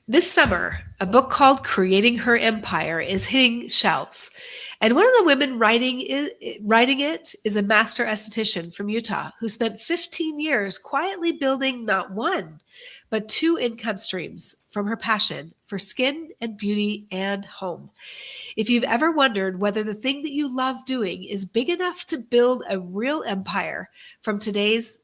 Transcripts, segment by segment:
This summer, a book called Creating Her Empire is hitting shelves. And one of the women writing it is a master esthetician from Utah who spent 15 years quietly building not one, but two income streams from her passion for skin and beauty and home. If you've ever wondered whether the thing that you love doing is big enough to build a real empire, from today's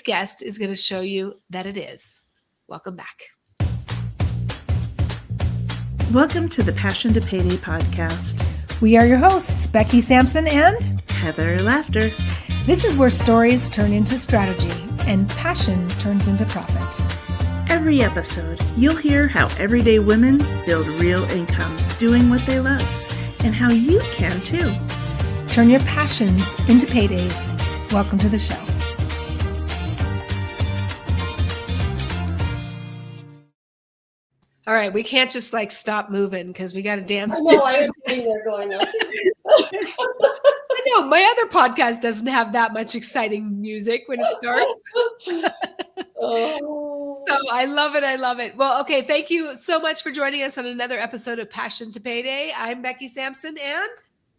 guest is going to show you that it is. Welcome back. Welcome to the Passion to Payday podcast. We are your hosts, Becky, Sampson, and Heather Laughter. This is where stories turn into strategy and passion turns into profit. Every episode, you'll hear how everyday women build real income doing what they love, and how you can too. Turn your passions into paydays. Welcome to the show. All right, we can't just stop moving because we got to dance. I know, I was sitting there going, I know, my other podcast doesn't have that much exciting music when it starts. Oh. So I love it. I love it. Well, okay. Thank you so much for joining us on another episode of Passion to Payday. I'm Becky Sampson and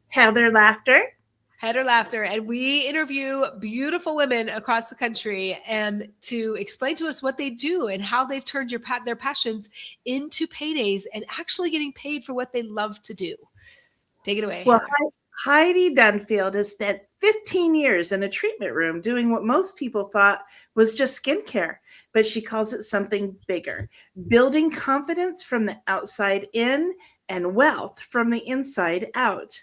Heather Laughter. Heather Laughter, and we interview beautiful women across the country and to explain to us what they do and how they've turned their passions into paydays and actually getting paid for what they love to do. Take it away. Well, Heidi Dunfield has spent 15 years in a treatment room doing what most people thought was just skincare, but she calls it something bigger, building confidence from the outside in and wealth from the inside out.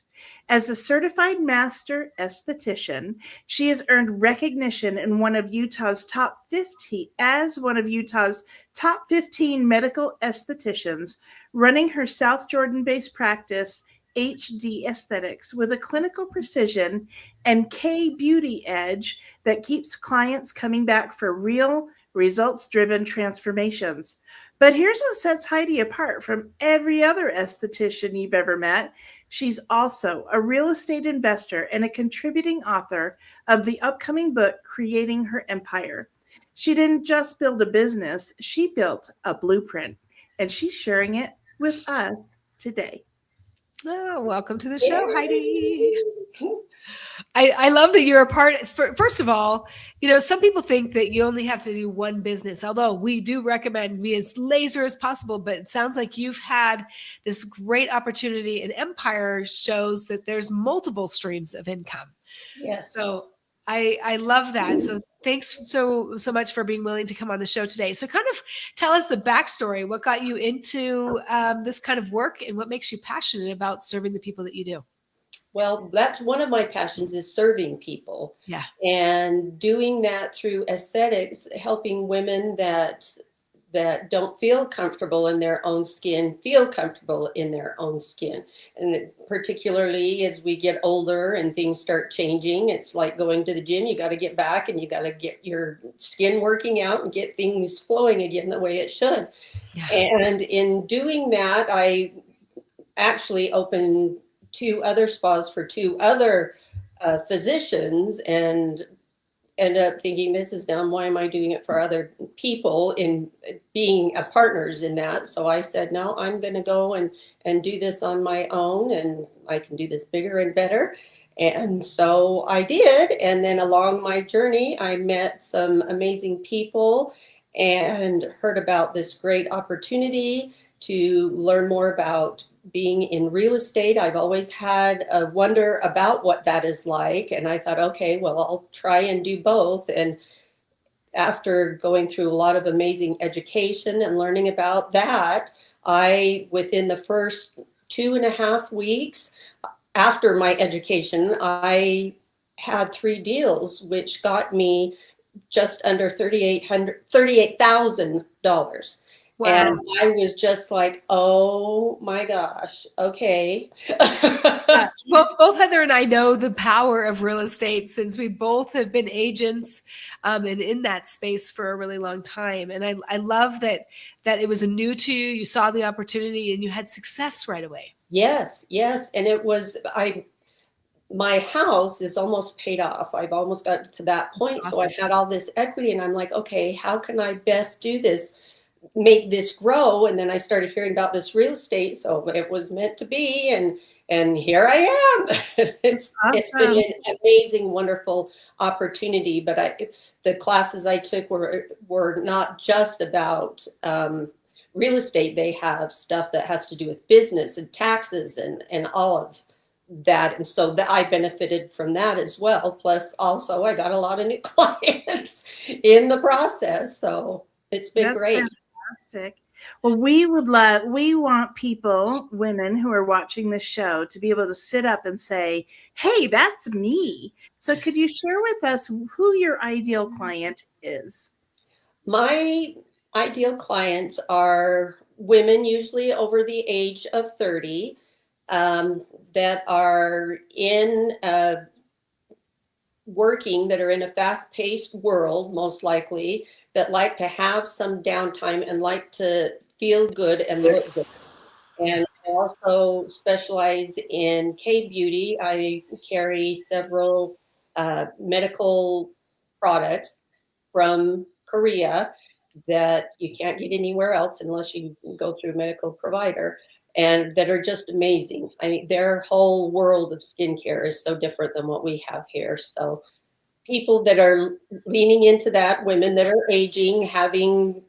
As a certified master esthetician, she has earned recognition in one of Utah's top 50 as one of Utah's top 15 medical estheticians, running her South Jordan-based practice, HD Aesthetics, with a clinical precision and K-beauty edge that keeps clients coming back for real, results-driven transformations. But here's what sets Heidi apart from every other esthetician you've ever met. She's also a real estate investor and a contributing author of the upcoming book, Creating Her Empire. She didn't just build a business, she built a blueprint, and she's sharing it with us today. Oh, welcome to the show, Heidi. I love that you're a part. First of all, some people think that you only have to do one business, although we do recommend be as laser as possible. But it sounds like you've had this great opportunity, and Empire shows that there's multiple streams of income. Yes. So I love that. So thanks so much for being willing to come on the show today. So kind of tell us the backstory. What got you into this kind of work, and what makes you passionate about serving the people that you do? Well, that's one of my passions, is serving people. Yeah. And doing that through aesthetics, helping women that don't feel comfortable in their own skin, feel comfortable in their own skin. And particularly as we get older and things start changing, it's like going to the gym. You got to get back and you got to get your skin working out and get things flowing again the way it should. Yeah. And in doing that, I actually opened 2 other spas for 2 other physicians, and ended up thinking, this is dumb. Why am I doing it for other people in being partners in that? So I said, no, I'm going to go and do this on my own, and I can do this bigger and better. And so I did. And then along my journey, I met some amazing people and heard about this great opportunity to learn more about being in real estate. I've always had a wonder about what that is like. And I thought, okay, well, I'll try and do both. And after going through a lot of amazing education and learning about that, within the first 2.5 weeks after my education, I had 3 deals, which got me just under $38,000. Wow. And I was just like, oh my gosh, okay. Well, both Heather and I know the power of real estate, since we both have been agents and in that space for a really long time. And I love that it was new to you. You saw the opportunity and you had success right away. Yes. And it was, my house is almost paid off. I've almost got to that point. Awesome. So I had all this equity and I'm like, okay, how can I best do this make this grow. And then I started hearing about this real estate. So it was meant to be. And here I am. It's been an amazing, wonderful opportunity. But the classes I took were not just about real estate. They have stuff that has to do with business and taxes and all of that. And so that I benefited from that as well. Plus also I got a lot of new clients in the process. So it's been great. Fantastic. Well, we want people, women who are watching this show, to be able to sit up and say, hey, that's me. So could you share with us who your ideal client is? My ideal clients are women, usually over the age of 30, that are working, that are in a fast-paced world, most likely, that like to have some downtime and like to feel good and look good. And I also specialize in K-beauty. I carry several medical products from Korea that you can't get anywhere else unless you go through a medical provider, and that are just amazing. I mean, their whole world of skincare is so different than what we have here. So people that are leaning into that, women that are aging, having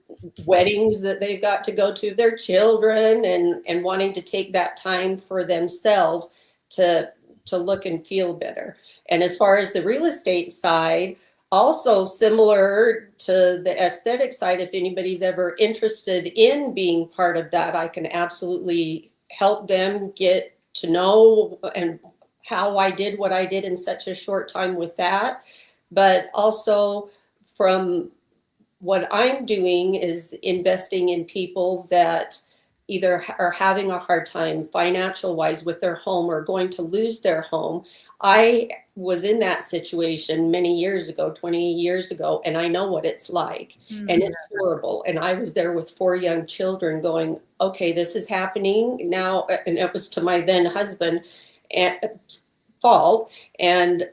weddings that they've got to go to their children, and wanting to take that time for themselves to look and feel better. And as far as the real estate side, also similar to the aesthetic side, if anybody's ever interested in being part of that, I can absolutely help them get to know and how I did what I did in such a short time with that. But also from what I'm doing is investing in people that either are having a hard time financial wise with their home or going to lose their home. I was in that situation many years ago, 20 years ago, and I know what it's like. And it's horrible. And I was there with 4 young children going, okay, this is happening now. And it was to my then husband fault. And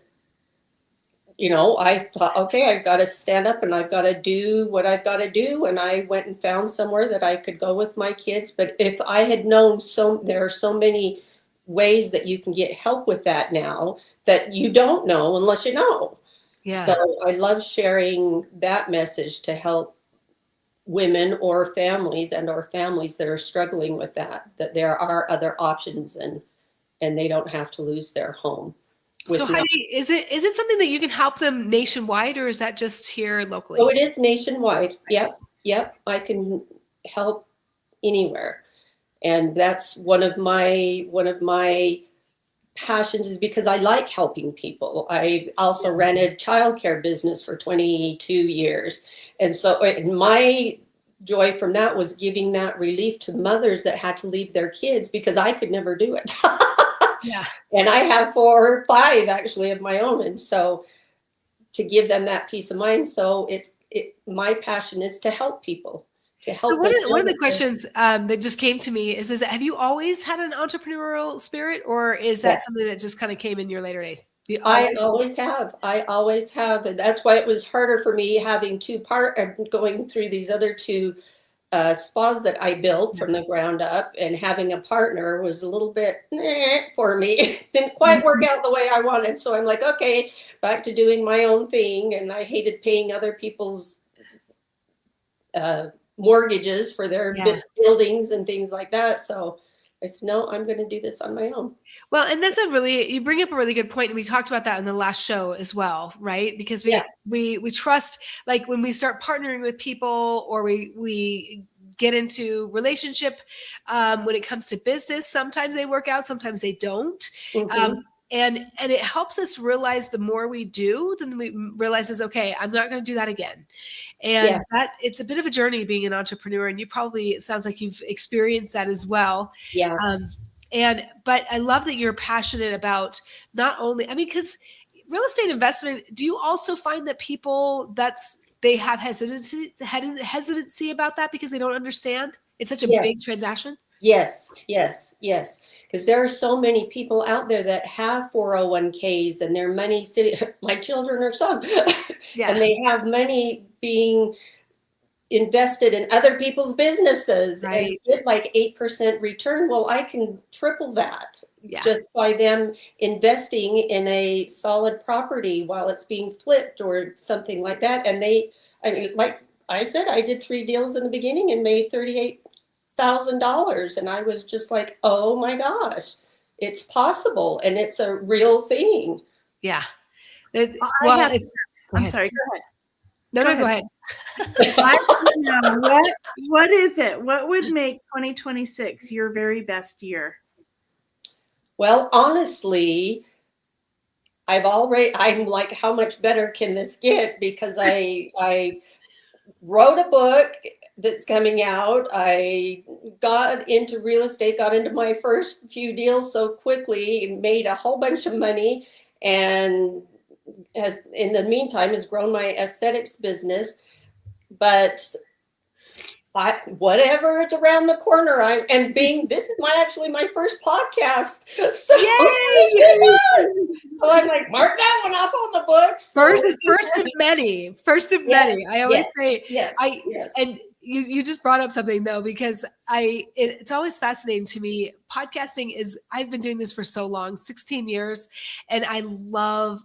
I thought, okay, I've got to stand up and I've got to do what I've got to do. And I went and found somewhere that I could go with my kids. But if I had known, there are so many ways that you can get help with that now that you don't know unless you know. Yeah. So I love sharing that message to help women or families that are struggling with that there are other options and they don't have to lose their home. So Heidi, is it something that you can help them nationwide, or is that just here locally? Oh, it is nationwide. Yep. I can help anywhere. And that's one of my passions, is because I like helping people. I also ran a childcare business for 22 years. And so my joy from that was giving that relief to mothers that had to leave their kids, because I could never do it. Yeah. And I have 4 or 5 actually of my own. And so to give them that peace of mind. So my passion is to help people. So one of the questions that just came to me is have you always had an entrepreneurial spirit, or is that something that just kind of came in your later days? I always have. And that's why it was harder for me having going through these other 2 spas that I built from the ground up, and having a partner was a little bit for me. It didn't quite work out the way I wanted. So I'm like, okay, back to doing my own thing. And I hated paying other people's mortgages for their buildings and things like that. So I said, no, I'm going to do this on my own. Well, and that's you bring up a really good point. And we talked about that in the last show as well, right? Because we trust, like when we start partnering with people, or we get into relationship, when it comes to business, sometimes they work out, sometimes they don't. Mm-hmm. And it helps us realize the more we do, then we realize okay, I'm not going to do that again. And that it's a bit of a journey being an entrepreneur. And it sounds like you've experienced that as well. Yeah. But I love that you're passionate about not only, because real estate investment, do you also find that people they have hesitancy about that because they don't understand? It's such a big transaction. Yes. Because there are so many people out there that have 401ks and their money sitting, my children are some, and they have money being invested in other people's businesses and Right. get like 8% return. Well, I can triple that Yeah. just by them investing in a solid property while it's being flipped or something like that. And I mean, like I said, I did 3 deals in the beginning and made $38,000. And I was just like, oh my gosh, it's possible. And it's a real thing. Yeah. I'm sorry. Go ahead. No, Go go ahead. What is it? What would make 2026 your very best year? Well, honestly, I'm like, how much better can this get? Because I wrote a book that's coming out. I got into real estate, got into my first few deals so quickly, made a whole bunch of money, and has in the meantime has grown my aesthetics business. But whatever it's around the corner, this is actually my first podcast. So, Yay! So I'm like, mark that one off on the books. First of many. I always say, yes. And you just brought up something though, because it's always fascinating to me. Podcasting I've been doing this for so long, 16 years. And I love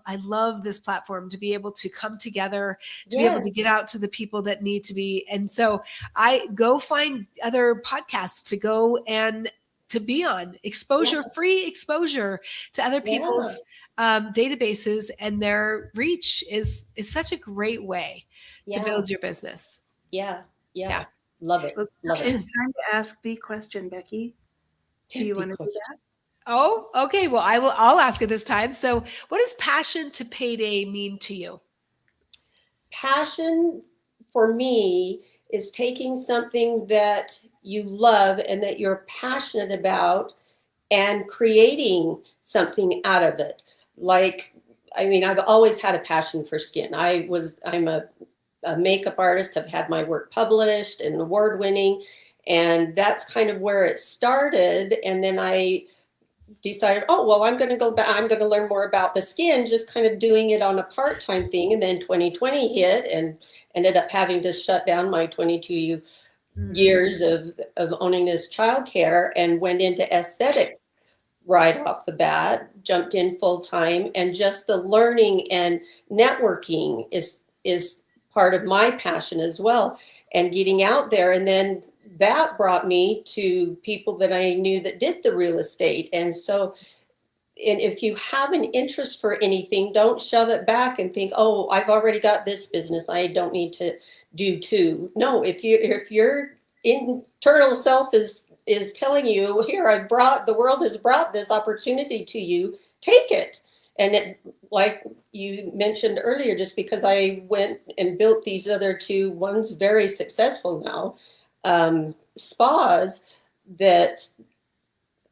this platform to be able to come together, to be able to get out to the people that need to be. And so I go find other podcasts to go and to be on free exposure to other people's databases, and their reach is such a great way to build your business. Yeah. Love it. It's time to ask the question, Becky. Do you want to do that? Oh, okay. Well, I'll ask it this time. So what does passion to payday mean to you? Passion for me is taking something that you love and that you're passionate about and creating something out of it. Like, I mean, I've always had a passion for skin. I'm a makeup artist. I've had my work published and award-winning, and that's kind of where it started. And then I decided, I'm going to go back. I'm going to learn more about the skin, just kind of doing it on a part-time thing. And then 2020 hit and ended up having to shut down my 22 years of owning this childcare, and went into aesthetic right off the bat, jumped in full time. And just the learning and networking is part of my passion as well, and getting out there. And then that brought me to people that I knew that did the real estate. And so, and if you have an interest for anything, don't shove it back and think, I've already got this business, I don't need to do two. No, if your internal self is telling you, here, the world has brought this opportunity to you, take it. And it, like you mentioned earlier, just because I went and built these other two, one's very successful now, spas, that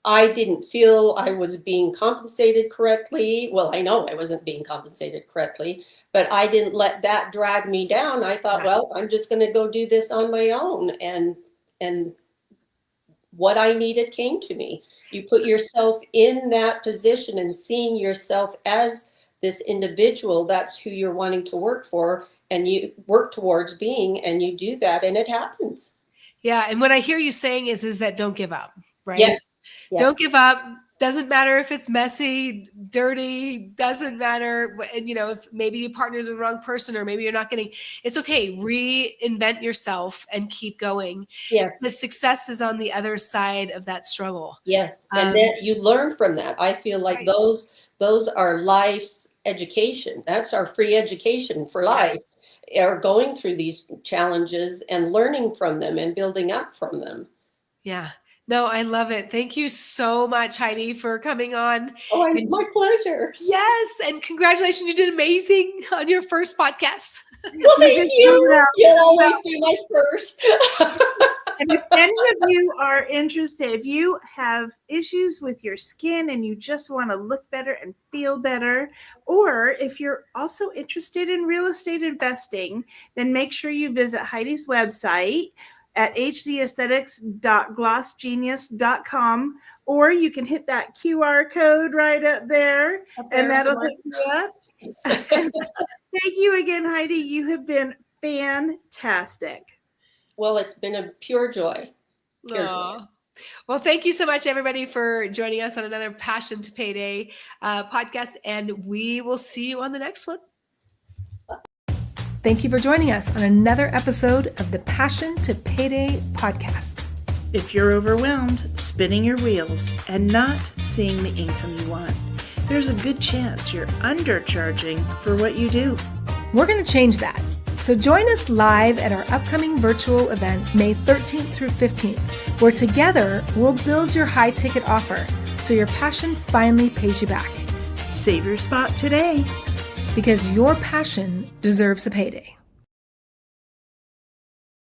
I didn't feel I was being compensated correctly. Well, I know I wasn't being compensated correctly, but I didn't let that drag me down. I thought, well, I'm just going to go do this on my own. And what I needed came to me. You put yourself in that position and seeing yourself as this individual, that's who you're wanting to work for, and you work towards being, and you do that, and it happens. Yeah. And what I hear you saying is that don't give up, right? Yes. Don't give up. Doesn't matter if it's messy, dirty, doesn't matter. If maybe you partnered with the wrong person, or maybe you're not getting, it's okay. Reinvent yourself and keep going. Yes. The success is on the other side of that struggle. Yes. And then you learn from that. I feel like those are life's education. That's our free education for life, are going through these challenges and learning from them and building up from them. Yeah. No, I love it. Thank you so much, Heidi, for coming on. Oh, it's my pleasure. Yes. And congratulations. You did amazing on your first podcast. Well, thank you. You'll always be my first. And if any of you are interested, if you have issues with your skin and you just want to look better and feel better, or if you're also interested in real estate investing, then make sure you visit Heidi's website at hdaesthetics.glossgenius.com, or you can hit that QR code right up there, and that'll hook you up. Thank you again, Heidi. You have been fantastic. well, it's been a pure joy. Pure joy. Aw. Well, thank you so much, everybody, for joining us on another Passion to Payday podcast, and we will see you on the next one. Thank you for joining us on another episode of the Passion to Payday podcast. If you're overwhelmed, spinning your wheels, and not seeing the income you want, there's a good chance you're undercharging for what you do. We're going to change that. So join us live at our upcoming virtual event, May 13th through 15th, where together we'll build your high ticket offer so your passion finally pays you back. Save your spot today. Because your passion deserves a payday.